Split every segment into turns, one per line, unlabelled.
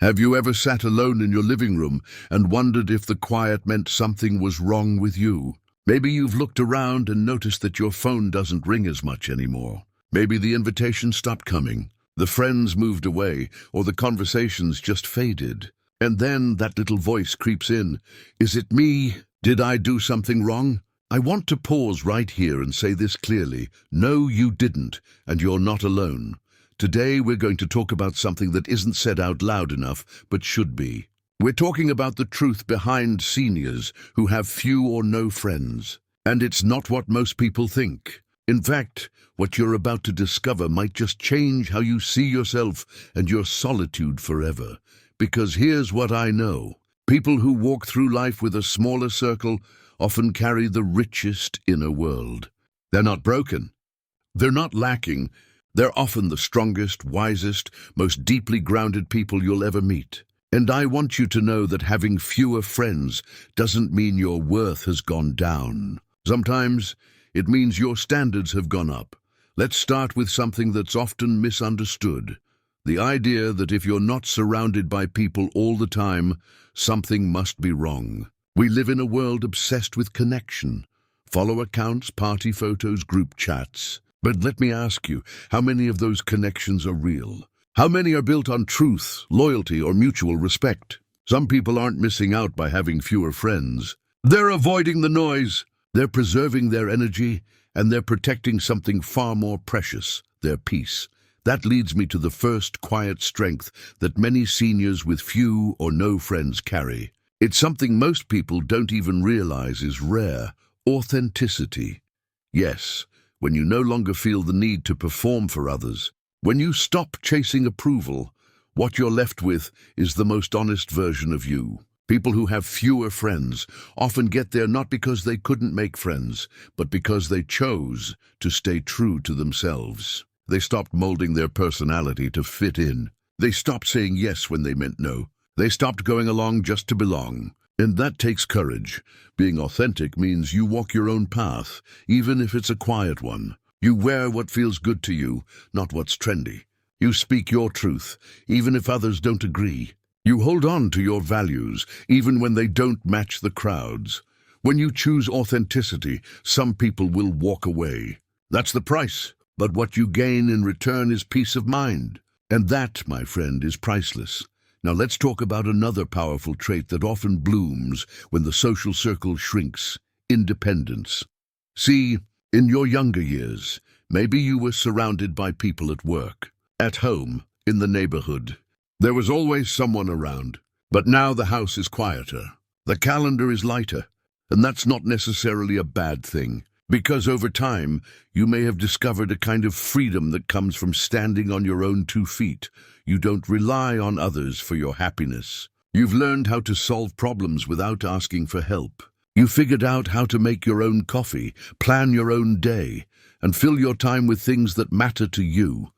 Have you ever sat alone in your living room and wondered if the quiet meant something was wrong with you? Maybe you've looked around and noticed that your phone doesn't ring as much anymore. Maybe the invitations stopped coming, the friends moved away, or the conversations just faded. And then that little voice creeps in. Is it me? Did I do something wrong? I want to pause right here and say this clearly. No, you didn't, and you're not alone. Today we're going to talk about something that isn't said out loud enough, but should be. We're talking about the truth behind seniors who have few or no friends. And it's not what most people think. In fact, what you're about to discover might just change how you see yourself and your solitude forever. Because here's what I know. People who walk through life with a smaller circle often carry the richest inner world. They're not broken. They're not lacking. They're often the strongest, wisest, most deeply grounded people you'll ever meet. And I want you to know that having fewer friends doesn't mean your worth has gone down. Sometimes it means your standards have gone up. Let's start with something that's often misunderstood. The idea that if you're not surrounded by people all the time, something must be wrong. We live in a world obsessed with connection. Follow accounts, party photos, group chats. But let me ask you, how many of those connections are real? How many are built on truth, loyalty, or mutual respect? Some people aren't missing out by having fewer friends. They're avoiding the noise. They're preserving their energy, and they're protecting something far more precious, their peace. That leads me to the first quiet strength that many seniors with few or no friends carry. It's something most people don't even realize is rare: authenticity. Yes, when you no longer feel the need to perform for others, when you stop chasing approval, what you're left with is the most honest version of you. People who have fewer friends often get there not because they couldn't make friends, but because they chose to stay true to themselves. They stopped molding their personality to fit in. They stopped saying yes when they meant no. They stopped going along just to belong. And that takes courage. Being authentic means you walk your own path, even if it's a quiet one. You wear what feels good to you, not what's trendy. You speak your truth, even if others don't agree. You hold on to your values, even when they don't match the crowd's. When you choose authenticity, some people will walk away. That's the price. But what you gain in return is peace of mind. And that, my friend, is priceless. Now let's talk about another powerful trait that often blooms when the social circle shrinks: independence. See, in your younger years, maybe you were surrounded by people at work, at home, in the neighborhood. There was always someone around. But now the house is quieter. The calendar is lighter. And that's not necessarily a bad thing. Because over time, you may have discovered a kind of freedom that comes from standing on your own 2 feet. You don't rely on others for your happiness. You've learned how to solve problems without asking for help. You figured out how to make your own coffee, plan your own day, and fill your time with things that matter to you,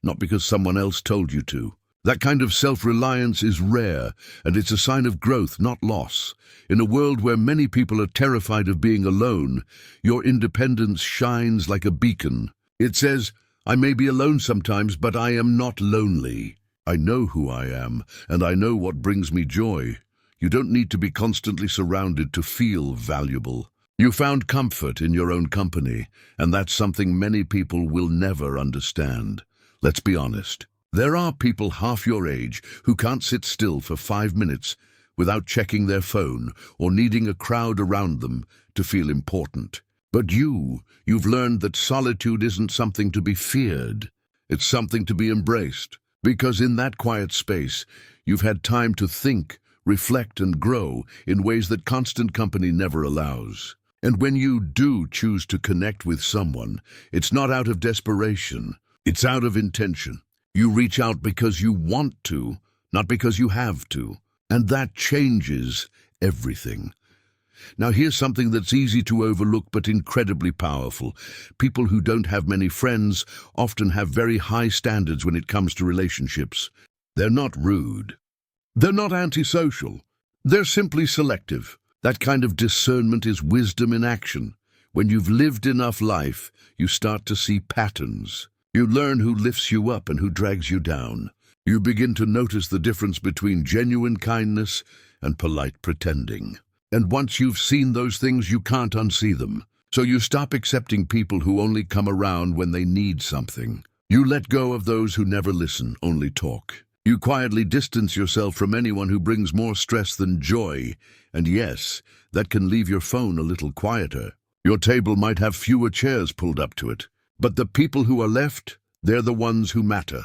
not because someone else told you to. That kind of self-reliance is rare, and it's a sign of growth, not loss. In a world where many people are terrified of being alone, your independence shines like a beacon. It says, I may be alone sometimes, but I am not lonely. I know who I am, and I know what brings me joy. You don't need to be constantly surrounded to feel valuable. You found comfort in your own company, and that's something many people will never understand. Let's be honest. There are people half your age who can't sit still for 5 minutes without checking their phone or needing a crowd around them to feel important. But you've learned that solitude isn't something to be feared. It's something to be embraced. Because in that quiet space, you've had time to think, reflect, and grow in ways that constant company never allows. And when you do choose to connect with someone, it's not out of desperation. It's out of intention. You reach out because you want to, not because you have to. And that changes everything. Now here's something that's easy to overlook but incredibly powerful. People who don't have many friends often have very high standards when it comes to relationships. They're not rude. They're not antisocial. They're simply selective. That kind of discernment is wisdom in action. When you've lived enough life, you start to see patterns. You learn who lifts you up and who drags you down. You begin to notice the difference between genuine kindness and polite pretending. And once you've seen those things, you can't unsee them. So you stop accepting people who only come around when they need something. You let go of those who never listen, only talk. You quietly distance yourself from anyone who brings more stress than joy. And yes, that can leave your phone a little quieter. Your table might have fewer chairs pulled up to it. But the people who are left, they're the ones who matter.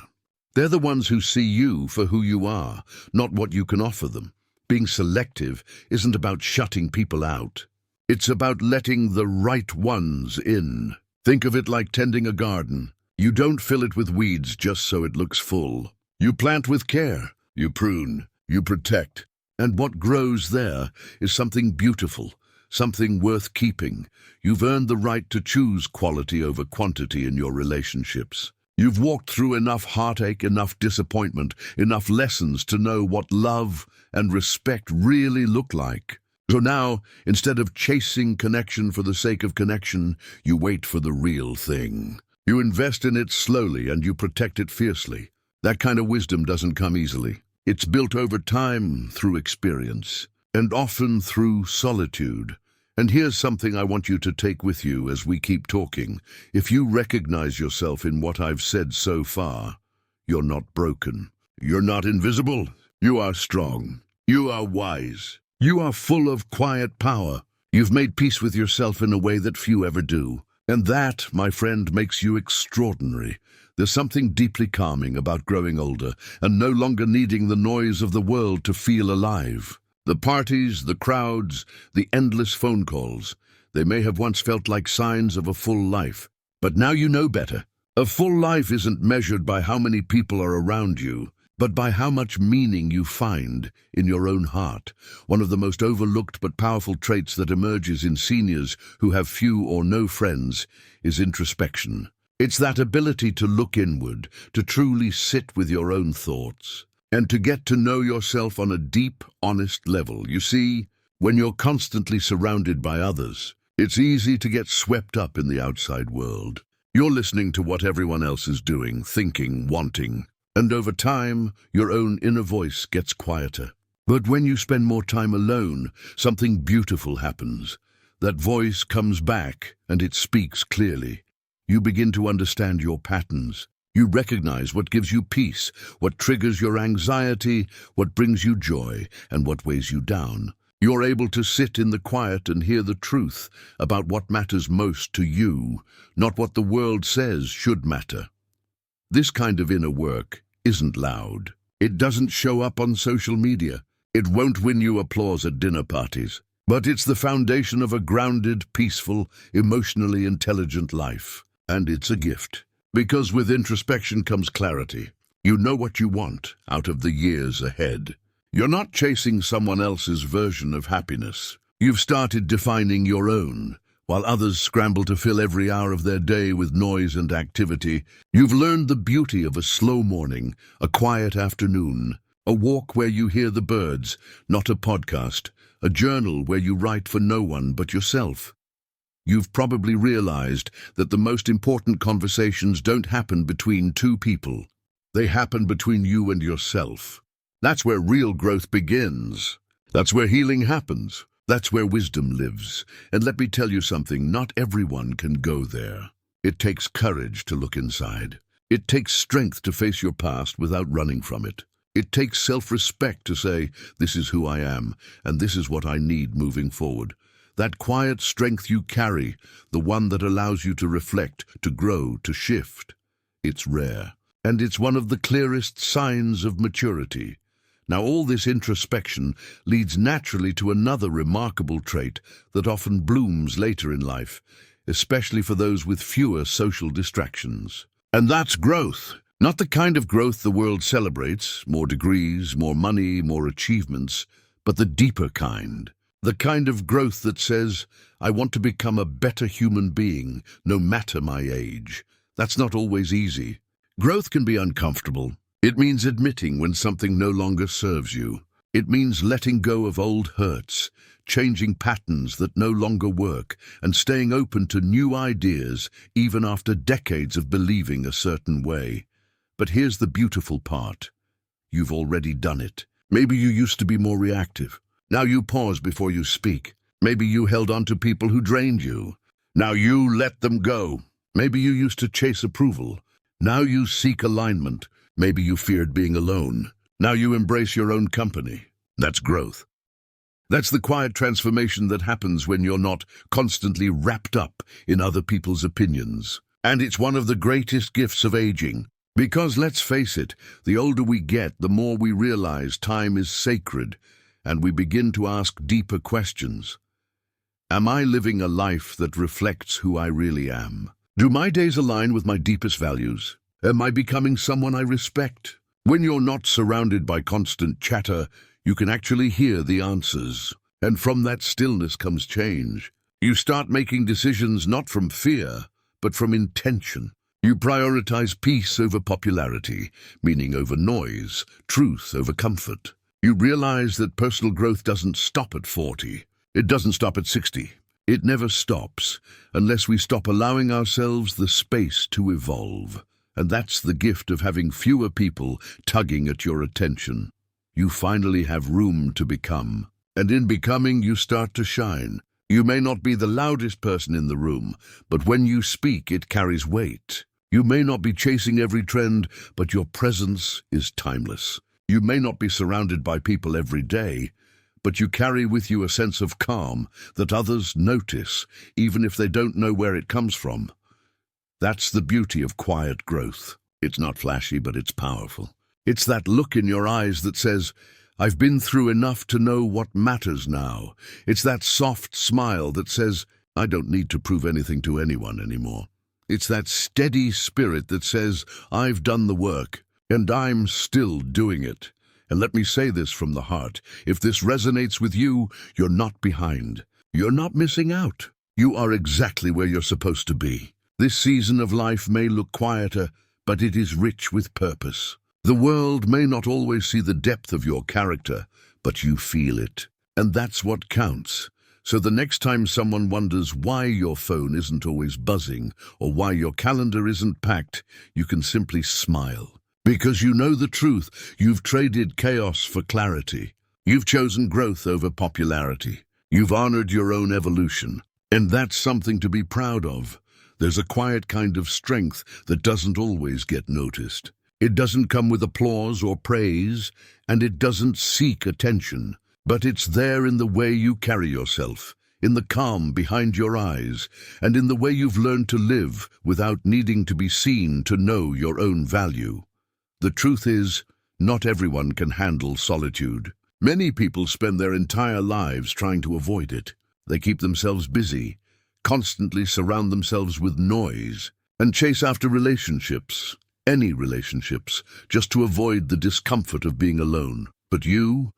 They're the ones who see you for who you are, not what you can offer them. Being selective isn't about shutting people out. It's about letting the right ones in. Think of it like tending a garden. You don't fill it with weeds just so it looks full. You plant with care, you prune, you protect. And what grows there is something beautiful, something worth keeping. You've earned the right to choose quality over quantity in your relationships. You've walked through enough heartache, enough disappointment, enough lessons to know what love and respect really look like. So now, instead of chasing connection for the sake of connection, you wait for the real thing. You invest in it slowly and you protect it fiercely. That kind of wisdom doesn't come easily. It's built over time through experience, and often through solitude. And here's something I want you to take with you as we keep talking. If you recognize yourself in what I've said so far, you're not broken. You're not invisible. You are strong. You are wise. You are full of quiet power. You've made peace with yourself in a way that few ever do. And that, my friend, makes you extraordinary. There's something deeply calming about growing older and no longer needing the noise of the world to feel alive. The parties, the crowds, the endless phone calls, they may have once felt like signs of a full life. But now you know better. A full life isn't measured by how many people are around you, but by how much meaning you find in your own heart. One of the most overlooked but powerful traits that emerges in seniors who have few or no friends is introspection. It's that ability to look inward, to truly sit with your own thoughts, and to get to know yourself on a deep, honest level. You see, when you're constantly surrounded by others, it's easy to get swept up in the outside world. You're listening to what everyone else is doing, thinking, wanting. And over time, your own inner voice gets quieter. But when you spend more time alone, something beautiful happens. That voice comes back, and it speaks clearly. You begin to understand your patterns. You recognize what gives you peace, what triggers your anxiety, what brings you joy, and what weighs you down. You're able to sit in the quiet and hear the truth about what matters most to you, not what the world says should matter. This kind of inner work isn't loud. It doesn't show up on social media. It won't win you applause at dinner parties. But it's the foundation of a grounded, peaceful, emotionally intelligent life. And it's a gift. Because with introspection comes clarity. You know what you want out of the years ahead. You're not chasing someone else's version of happiness. You've started defining your own. While others scramble to fill every hour of their day with noise and activity, you've learned the beauty of a slow morning, a quiet afternoon, a walk where you hear the birds, not a podcast, a journal where you write for no one but yourself. You've probably realized that the most important conversations don't happen between two people. They happen between you and yourself. That's where real growth begins. That's where healing happens. That's where wisdom lives. And let me tell you something, not everyone can go there. It takes courage to look inside. It takes strength to face your past without running from it. It takes self-respect to say, this is who I am, and this is what I need moving forward. That quiet strength you carry, the one that allows you to reflect, to grow, to shift, it's rare. And it's one of the clearest signs of maturity. Now, all this introspection leads naturally to another remarkable trait that often blooms later in life, especially for those with fewer social distractions. And that's growth. Not the kind of growth the world celebrates, more degrees, more money, more achievements, but the deeper kind. The kind of growth that says, I want to become a better human being, no matter my age. That's not always easy. Growth can be uncomfortable. It means admitting when something no longer serves you. It means letting go of old hurts, changing patterns that no longer work, and staying open to new ideas even after decades of believing a certain way. But here's the beautiful part. you've already done it. Maybe you used to be more reactive. Now you pause before you speak. Maybe you held on to people who drained you. Now you let them go. Maybe you used to chase approval. Now you seek alignment. Maybe you feared being alone. Now you embrace your own company. That's growth. That's the quiet transformation that happens when you're not constantly wrapped up in other people's opinions. And it's one of the greatest gifts of aging. Because let's face it, the older we get, the more we realize time is sacred, and we begin to ask deeper questions. Am I living a life that reflects who I really am? Do my days align with my deepest values? Am I becoming someone I respect? When you're not surrounded by constant chatter, you can actually hear the answers. And from that stillness comes change. You start making decisions not from fear, but from intention. You prioritize peace over popularity, meaning over noise, truth over comfort. You realize that personal growth doesn't stop at 40. It doesn't stop at 60. It never stops unless we stop allowing ourselves the space to evolve. And that's the gift of having fewer people tugging at your attention. You finally have room to become. And in becoming, you start to shine. You may not be the loudest person in the room, but when you speak, it carries weight. You may not be chasing every trend, but your presence is timeless. You may not be surrounded by people every day, but you carry with you a sense of calm that others notice, even if they don't know where it comes from. That's the beauty of quiet growth. It's not flashy, but it's powerful. It's that look in your eyes that says, I've been through enough to know what matters now. It's that soft smile that says, I don't need to prove anything to anyone anymore. It's that steady spirit that says, I've done the work, and I'm still doing it. And let me say this from the heart. If this resonates with you, you're not behind. You're not missing out. You are exactly where you're supposed to be. This season of life may look quieter, but it is rich with purpose. The world may not always see the depth of your character, but you feel it. And that's what counts. So the next time someone wonders why your phone isn't always buzzing or why your calendar isn't packed, you can simply smile. Because you know the truth, you've traded chaos for clarity. You've chosen growth over popularity. You've honored your own evolution. And that's something to be proud of. There's a quiet kind of strength that doesn't always get noticed. It doesn't come with applause or praise, and it doesn't seek attention. But it's there in the way you carry yourself, in the calm behind your eyes, and in the way you've learned to live without needing to be seen to know your own value. The truth is, not everyone can handle solitude. Many people spend their entire lives trying to avoid it. They keep themselves busy, constantly surround themselves with noise, and chase after relationships, any relationships, just to avoid the discomfort of being alone. But you've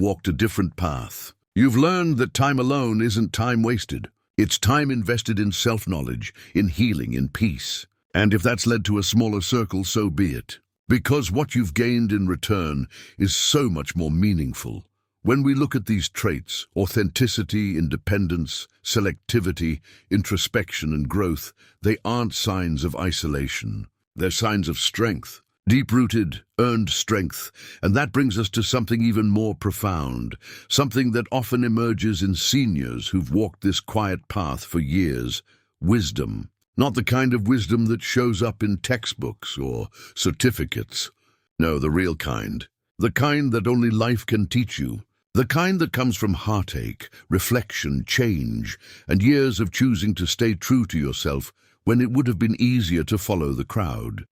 walked a different path. You've learned that time alone isn't time wasted. It's time invested in self-knowledge, in healing, in peace. And if that's led to a smaller circle, so be it. Because what you've gained in return is so much more meaningful. When we look at these traits, authenticity, independence, selectivity, introspection, and growth, they aren't signs of isolation. They're signs of strength, deep-rooted, earned strength. And that brings us to something even more profound, something that often emerges in seniors who've walked this quiet path for years: wisdom. Not the kind of wisdom that shows up in textbooks or certificates. No, the real kind. The kind that only life can teach you. The kind that comes from heartache, reflection, change, and years of choosing to stay true to yourself when it would have been easier to follow the crowd.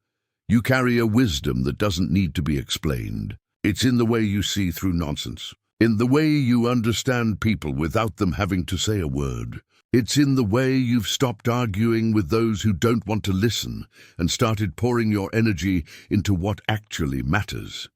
You carry a wisdom that doesn't need to be explained. It's in the way you see through nonsense, in the way you understand people without them having to say a word. It's in the way you've stopped arguing with those who don't want to listen and started pouring your energy into what actually matters.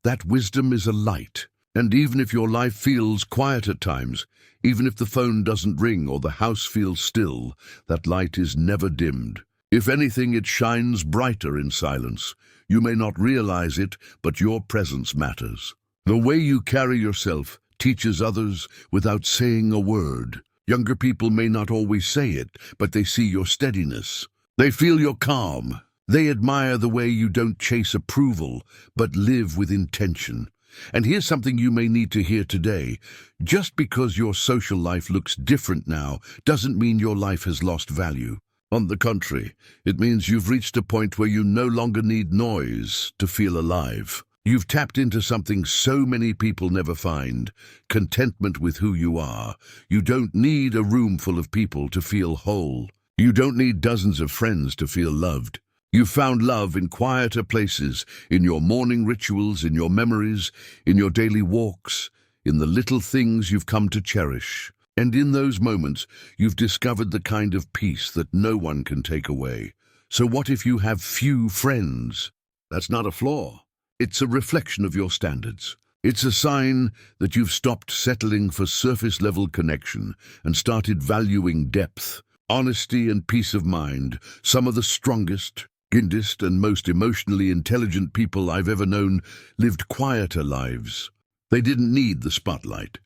That wisdom is a light, and even if your life feels quiet at times, even if the phone doesn't ring or the house feels still, that light is never dimmed. If anything, it shines brighter in silence. You may not realize it, but your presence matters. The way you carry yourself teaches others without saying a word. Younger people may not always say it, but they see your steadiness. They feel your calm. They admire the way you don't chase approval, but live with intention. And here's something you may need to hear today. Just because your social life looks different now doesn't mean your life has lost value. On the contrary, it means you've reached a point where you no longer need noise to feel alive. You've tapped into something so many people never find: contentment with who you are. You don't need a room full of people to feel whole. You don't need dozens of friends to feel loved. You've found love in quieter places, in your morning rituals, in your memories, in your daily walks, in the little things you've come to cherish. And in those moments, you've discovered the kind of peace that no one can take away. So what if you have few friends? That's not a flaw. It's a reflection of your standards. It's a sign that you've stopped settling for surface-level connection and started valuing depth, honesty, and peace of mind. Some of the strongest, kindest, and most emotionally intelligent people I've ever known lived quieter lives. They didn't need the spotlight.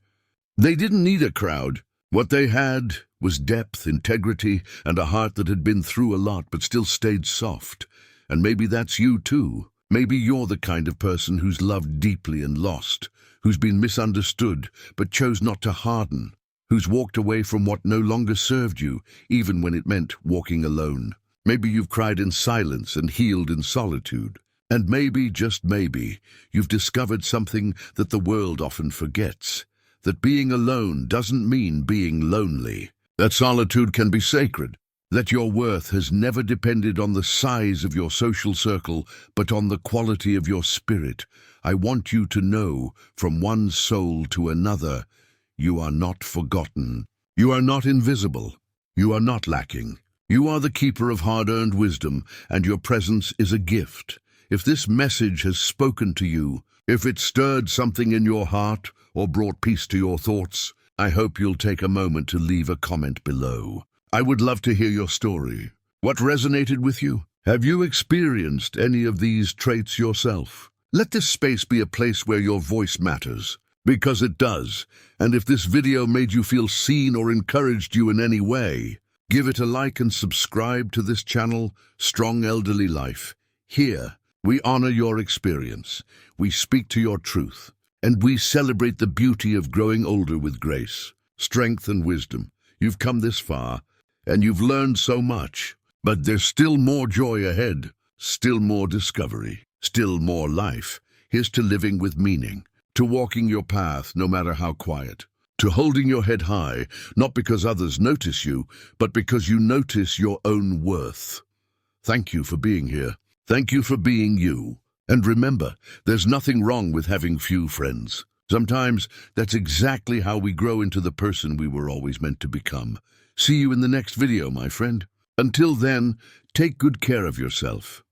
They didn't need a crowd. What they had was depth, integrity, and a heart that had been through a lot but still stayed soft. And maybe that's you too. Maybe you're the kind of person who's loved deeply and lost, who's been misunderstood but chose not to harden, who's walked away from what no longer served you, even when it meant walking alone. Maybe you've cried in silence and healed in solitude. And maybe, just maybe, you've discovered something that the world often forgets: that being alone doesn't mean being lonely. That solitude can be sacred. That your worth has never depended on the size of your social circle, but on the quality of your spirit. I want you to know, from one soul to another, you are not forgotten. You are not invisible. You are not lacking. You are the keeper of hard-earned wisdom, and your presence is a gift. If this message has spoken to you, if it stirred something in your heart or brought peace to your thoughts, I hope you'll take a moment to leave a comment below. I would love to hear your story. What resonated with you? Have you experienced any of these traits yourself? Let this space be a place where your voice matters, because it does. And if this video made you feel seen or encouraged you in any way, give it a like and subscribe to this channel, Strong Elderly Life. Here, we honor your experience, we speak to your truth, and we celebrate the beauty of growing older with grace, strength, and wisdom. You've come this far, and you've learned so much, but there's still more joy ahead, still more discovery, still more life. Here's to living with meaning, to walking your path no matter how quiet, to holding your head high, not because others notice you, but because you notice your own worth. Thank you for being here. Thank you for being you. And remember, there's nothing wrong with having few friends. Sometimes that's exactly how we grow into the person we were always meant to become. See you in the next video, my friend. Until then, take good care of yourself.